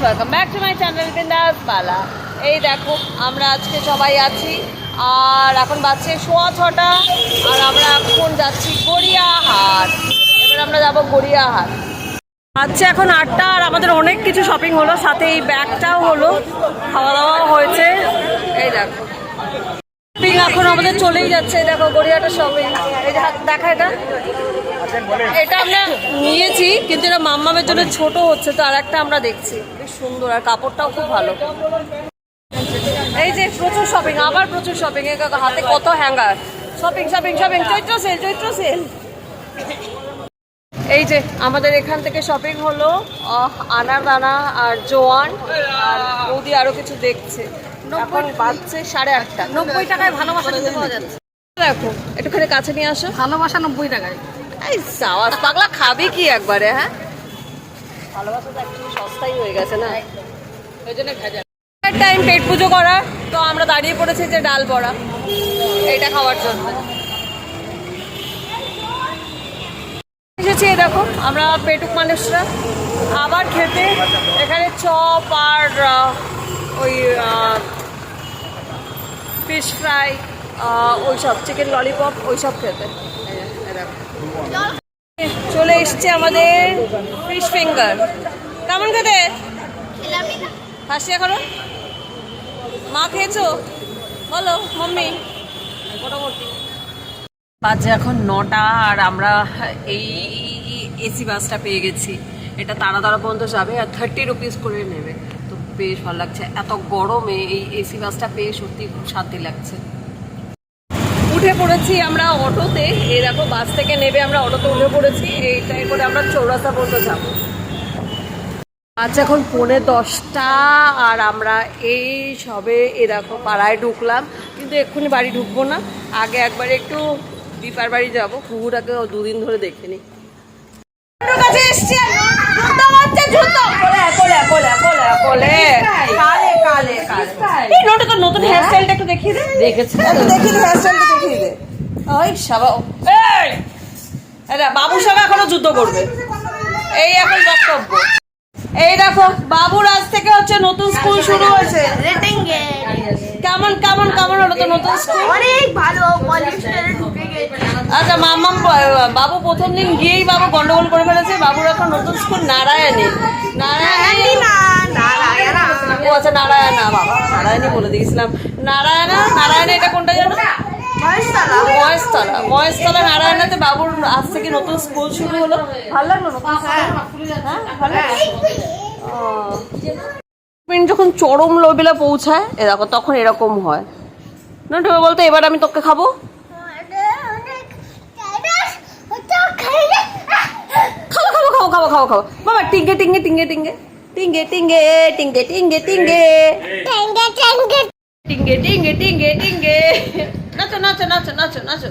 Welcome back to my channel বিন্দাস বালা। এই দেখো আমরা আজকে সবাই আছি আর এখন বাজছে 6:15 আর আমরা এখন যাচ্ছি গড়িয়াহাট। এবার আমরা যাবো গড়িয়াহাট। আচ্ছা এখন 8টা আর আমাদের অনেক কিছু শপিং হলো, সাথে এই ব্যাগটাও হলো, খাওয়া দাওয়াও হয়েছে। এই দেখো শপিং এখন আমাদের চলেই যাচ্ছে। দেখো গড়িয়াহাটের শপিং, এই যে দেখা এটা আমরা নিয়েছি কিন্তু এটা মাম্মামের জন্য ছোট হচ্ছে, তো আর একটা আমরা দেখছি। বেশ সুন্দর আর কাপড়টাও খুব ভালো। এই যে প্রচুর শপিং, আবার প্রচুর শপিং, হাতে কত হ্যাঙ্গার। শপিং শপিং শপিং, চৈত্র সেল চৈত্র সেল। এই যে আমাদের এখান থেকে শপিং হলো আনার দানা আর জোয়ান আর বৌদি আরো কিছু দেখছে। এখন বাজছে 8:30। 90 টাকায় ভালোবাসা দিতে পাওয়া যাচ্ছে। দেখো একটুখানি কাছে নিয়ে আসো। ভালোবাসা 90 টাকায়। এই সাওয়াজ পাগলা খাবি কি একবারে? হ্যাঁ ভালোবাসা তো একটু সস্তাই হয়ে গেছে না, ওই জন্য ভেজাল। টাইম পেট পুজো করার, তো আমরা দাঁড়িয়ে পড়েছি যে ডাল বড়া এইটা খাওয়ার জন্য এসেছি। দেখো আমরা পেটুক মানুষরা আবার খেতে এখানে চপ আর ওই ফিশ ফ্রাই, ওইসব চিকেন ললিপপ ওইসব খেতে। চলে এসছে আমাদের ফিশ ফিঙ্গার। কেমন খেতে? হাসি এখনো মা খেয়েছো বলো মাম্মি? মোটামুটি বাজে এখন 9টা আর আমরা এই এসি বাসটা পেয়ে গেছি। এটা তাড়াতাড়ি পর্যন্ত যাবে আর 30 রুপিস করে নেবে। তো বেশ ভালো লাগছে, এত গরমে এই এসি বাসটা পেয়ে সত্যি খুব শান্তি লাগছে। উঠে পড়েছি আমরা অটোতে। এই দেখো বাস থেকে নেবে আমরা অটোতে উঠে পড়েছি। এইটাই করে আমরা চৌরাস্তা পর্যন্ত যাবো। আচ্ছা এখন 9:45 আর আমরা এই সবে এ দেখো পাড়ায় ঢুকলাম, কিন্তু এক্ষুনি বাড়ি ঢুকবো না, আগে একবার একটু দীপার বাড়ি যাবো। কুকুরটাকে 2 দিন ধরে দেখিনি। নতুন হেয়ার স্টাইলটা একটু দেখিয়ে দে। দেখেছি হেয়ার স্টাইলটা দেখিয়ে দে। ওই সাবা বাবুর সঙ্গে এখনো যুদ্ধ করবে, এই এখন বক্তব্য। এই দেখো বাবুর আজ থেকে হচ্ছে নতুন স্কুল শুরু হয়েছে। কেমন কেমন কেমন হলো তো নতুন স্কুল? অনেক ভালো, ঢুকে গেছে। আচ্ছা মাম্মাম বাবু প্রথম দিন গিয়েই বাবু গন্ডগোল করে ফেলেছে। বাবুর এখন নতুন স্কুল নারায়ণী। নারায়ণী না নারায়ণা। ও আচ্ছা নারায়ণা, বাবা নারায়ণী বলে দিয়েছিলাম। নারায়ণা নারায়ণা এটা কোনটা জানো? মহেশতলা। মহেশতলা নারায়ণাতে বাবুর আজ থেকে নতুন স্কুল শুরু হলো। ভালো লাগলো নতুন? যখন চরম লেভেলে পৌঁছায় এ দেখো তখন এরকম হয় না। তুমি বলতো এবার আমি তোকে খাবো। খাবো খাবো খাবো খাবো খাবো খাবো বাবা। টিঙ্গে টিঙ্গে টিঙ্গে টিঙ্গে টিঙ্গে টিঙ্গে টিঙ্গে টিঙ্গে টিঙ্গে টিঙ্গে টিঙ্গে টিঙ্গে টিঙ্গে। নাচো নাচো নাচো নাচো নাচো।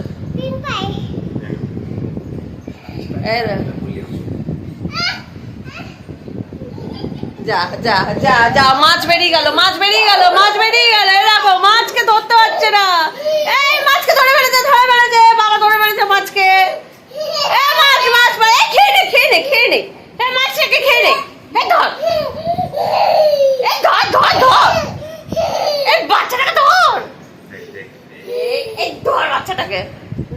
যা যা যা যা, মাছ বেরিয়ে গেল, মাছ বেরিয়ে গেল, মাছ বেরিয়ে গেল। দেখো মাছকে ধরতে পারছে না। এই মাছকে ধরে ফেলেছে, ধরে ফেলেছে, বাবা ধরে ফেলেছে মাছকে। মাছ মাছ খেয়ে নে খেয়ে নে খেয়ে নে। হ্যাঁ মাছটাকে খেয়ে নে। ধর ধর ধর ধর, এই বাচ্চাটাকে ধর, এই ধর বাচ্চাটাকে।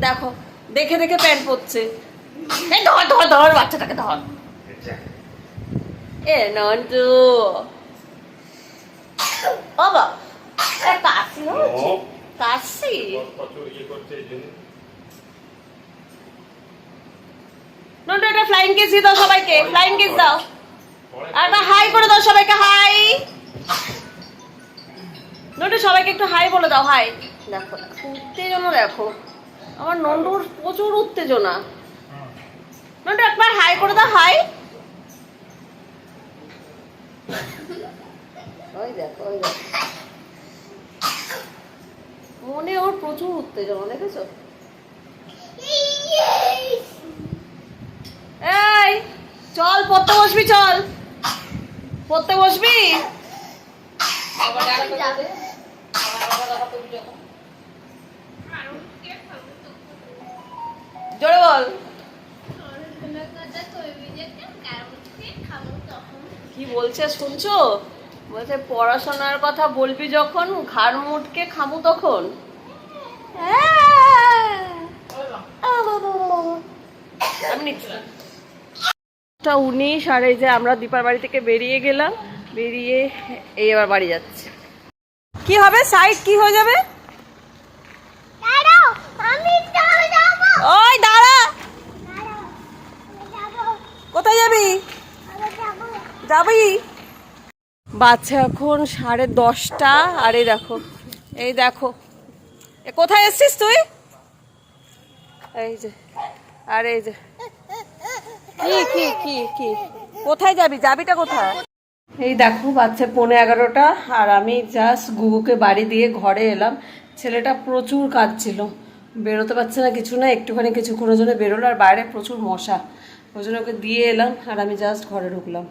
দেখো দেখে দেখে প্যান্ট পড়ছে। এই ধর ধর ধর বাচ্চাটাকে ধর। এ নন্টু বাবা কাশি হচ্ছে, কাশি। নন্টু একটা ফ্লাইং কিস দাও সবাইকে, ফ্লাইং কিস দাও। আর হাই করে দাও সবাইকে, হাই। নন্টু সবাইকে একটু হাই বলে দাও, হাই। দেখো উত্তেজনা, দেখো আমার নন্টুর প্রচুর উত্তেজনা। নন্টু একবার হাই করে দাও, হাই। ওই দেখো ওই দেখো মনে ওর প্রচুর উত্তেজনা, দেখেছো? এই চল পড়তে বসবি, চল পড়তে বসবি। জোরে বল। কি বলছে শুনছো? বলছে পড়াশোনার কথা বলবি যখন ঘাড় মুটকে খামু তখন। আমি নিচ্ছি 19 আর এই যে আমরা দীপার বাড়ি থেকে বেরিয়ে গেলাম, বেরিয়ে এই এবার বাড়ি যাচ্ছে। কি হবে সাইড কি হয়ে যাবে? ওই দাঁড়া, কোথায় যাবি? যাবি? বাচ্চা এখন 10:30 আর এই দেখো কোথায় এসছিস তুই? এই যে আর এই যে কি কি কি কি কোথায় যাবি? যাবিটা কোথায়? এই দেখো বাচ্চা 11:15 আর আমি জাস্ট গুগুকে বাড়ি দিয়ে ঘরে এলাম। ছেলেটা প্রচুর কাঁদছিল, বেরোতে পারছে না, কিছু না, একটুখানি কিছুক্ষণের জন্য বেরোলো, আর বাইরে প্রচুর মশা, ওই জন্য ওকে দিয়ে এলাম আর আমি জাস্ট ঘরে ঢুকলাম।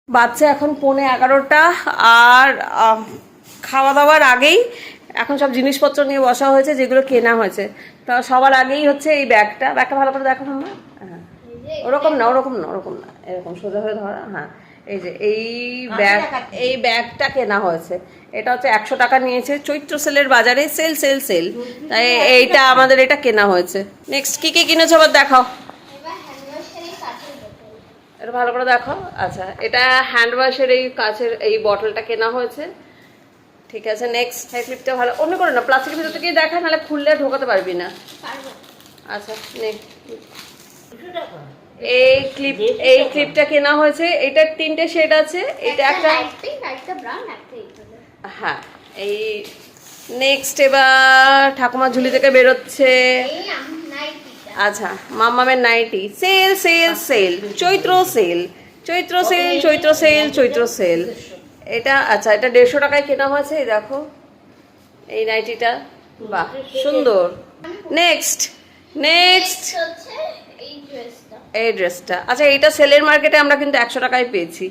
বাচ্চা এখন 11:15 আর খাওয়া দাওয়ার আগেই এখন সব জিনিসপত্র নিয়ে বসা হয়েছে যেগুলো কেনা হয়েছে। তা সবার আগেই হচ্ছে এই ব্যাগটা ভালো করে দেখো না। হ্যাঁ ওরকম না এরকম সোজা হয়ে ধরা। হ্যাঁ এই যে এই ব্যাগটা কেনা হয়েছে, এটা হচ্ছে 100 টাকা নিয়েছে, চৈত্র সেলের বাজারে সেল তাই এইটা আমাদের এটা কেনা হয়েছে। নেক্সট কি কি কিনেছো আবার দেখাও, এটা ভালো করে দেখো। আচ্ছা এটা হ্যান্ড ওয়াশের এই কাচের এই বটলটা কেনা হয়েছে, ঠিক আছে। নেক্সট এই ক্লিপটা ভালো অন্য করে না, প্লাস্টিকের ভিতর থেকেই দেখা, নাহলে খুললে ঢোকাতে পারবি না। আচ্ছা এই ক্লিপটা কেনা হয়েছে, এটার 3টে শেড আছে, এটা একটা হ্যাঁ। এই নেক্সট এবার ঠাকুমার ঝুলি থেকে বেরোচ্ছে। আচ্ছা মাম্মামের নাইটি, সেল চৈত্র সেল এটা। আচ্ছা এটা 150 টাকায় কেনা হয়েছে, এই দেখো এই নাইটিটা, বাহ সুন্দর। নেক্সট এই ড্রেসটা, আচ্ছা এইটা সেলের মার্কেটে আমরা কিন্তু 100 টাকায় পেয়েছি।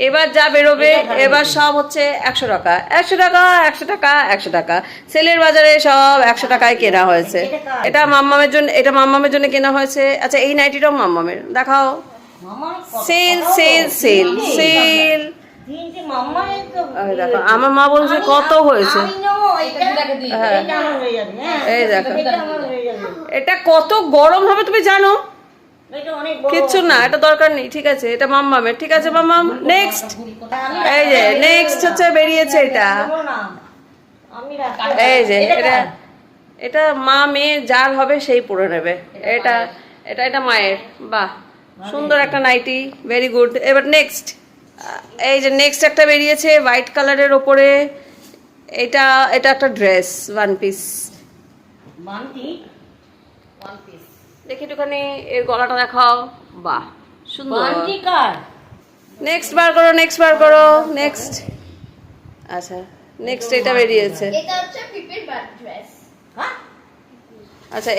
এবার যা বেরোবে এবার সব হচ্ছে 100 টাকা, সেলের বাজারে সব 100 টাকায় কেনা হয়েছে। এটা মাম্মামের জন্য কেনা হয়েছে। আচ্ছা এই নাইটিটাও মাম্মামের, দেখাও। সেল দেখো আমার মা বলছে কত হয়েছে। এই দেখো এটা কত গরম হবে তুমি জানো? কিচ্ছু না, এটা দরকার নেই, ঠিক আছে, এটা মাম্মামের, ঠিক আছে মাম্মাম। নেক্সট এই যে নেক্সট হচ্ছে বেরিয়েছে এটা, এই যে এটা মা মেয়ে যার হবে সেই পরে নেবে। এটা মায়ের, বাহ সুন্দর একটা নাইটি, ভেরি গুড। এবার নেক্সট এই যে নেক্সট একটা বেরিয়েছে হোয়াইট কালারের ওপরে, এটা একটা ড্রেস ওয়ান পিস। দেখি একটুখানি এর গলাটা দেখাও, বাহ সুন্দর। নেক্সট বার করো নেক্সট। আচ্ছা নেক্সট এটা বেরিয়েছে, আচ্ছা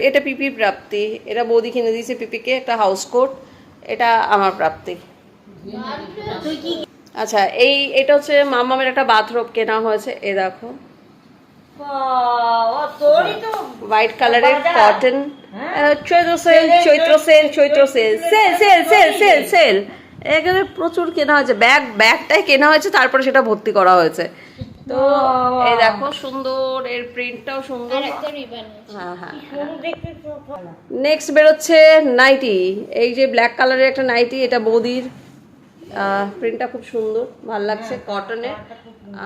এটা পিপি প্রাপ্তি, এটা বৌদি কিনে দিয়েছে পিপিকে, একটা হাউস কোট, এটা আমার প্রাপ্তি। আচ্ছা এটা হচ্ছে মাম্মামের একটা বাথরোব কেনা হয়েছে, এ দেখো হোয়াইট কালারের কটন, চৈত্র সেল এখানে প্রচুর কেনা হয়েছে। ব্যাগটাই কেনা হয়েছে, তারপরে সেটা ভর্তি করা হয়েছে। তো এই দেখো সুন্দর, এর প্রিন্টটাও সুন্দর। হ্যাঁ নেক্সট বেরোচ্ছে নাইটি, এই যে ব্ল্যাক কালারের একটা নাইটি, এটা বৌদির, প্রিন্টটা খুব সুন্দর, ভালো লাগছে, কটনের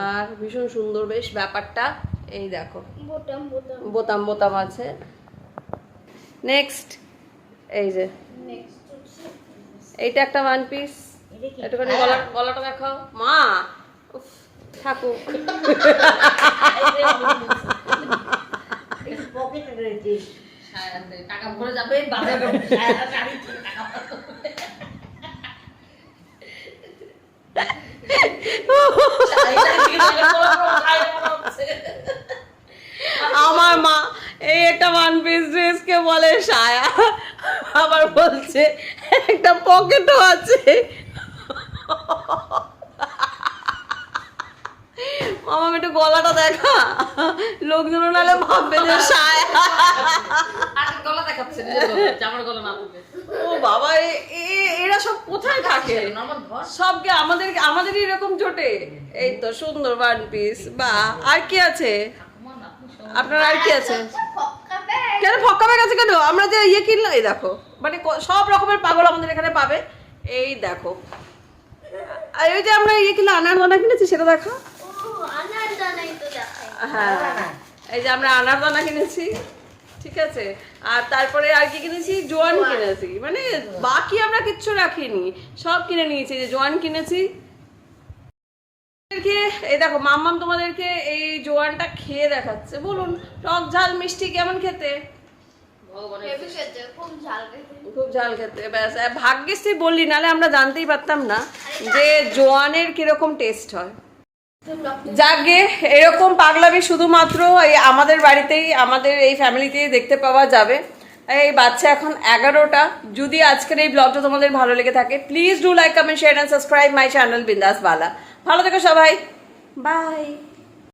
আর ভীষণ সুন্দর বেশ ব্যাপারটা। এই দেখো বোতাম আছে। নেক্সট এই যে এইটা একটা ওয়ান পিস, একটুখানি গলাটা দেখাও মা, থাকুক। টাকা ভরে যাবে আমার মা এই একটা ওয়ান পিস ড্রেস কে বলে সায়া, আবার বলছে একটা পকেটও আছে। মামা একটু গলাটা দেখা, লোকজন নালে ভাববে যে সায়া। গলা দেখাচ্ছে, ও বাবা এরা সব কোথায় থাকে সবকে আমাদেরই এরকম জোটে। এই তো সুন্দর ওয়ান পিস। বা আর কি আছে আপনার? আর কি আছে? কেন ফক্কা ব্যাগ আছে কেন? আমরা যে ইয়ে কিনলাম, এই দেখো, মানে সব রকমের পাগল আমাদের এখানে পাবে। এই দেখো, আর ওই যে আমরা ইয়ে কিনলাম, আনারদানা কিনেছি, সেটা দেখো। হ্যাঁ, এই যে আমরা আনারদানা কিনেছি, ঠিক আছে। আর তারপরে আর কি কিনেছি? জোয়ান কিনেছি। মানে বাকি আমরা কিচ্ছু রাখিনি, সব কিনে নিয়েছি। যে জোয়ান কিনেছি। এই দেখো মাম্মাম তোমাদেরকে এই জোয়ানটা খেয়ে দেখাচ্ছে। বলুন টক ঝাল মিষ্টি কেমন খেতে? খুব ঝাল খেতে। ব্যাস, ভাগ্যিস তুই বললি, নাহলে আমরা জানতেই পারতাম না যে জোয়ানের কিরকম টেস্ট হয়। যাকে এরকম পাগলামি শুধুমাত্র এই আমাদের বাড়িতেই, আমাদের এই ফ্যামিলিতেই দেখতে পাওয়া যাবে। এই বাচ্চা এখন 11টা। যদি আজকের এই ব্লগটা তোমাদের ভালো লেগে থাকে, please do like, comment, share and subscribe my channel বিন্দাস বালা। ভালো থেকো সবাই, বাই।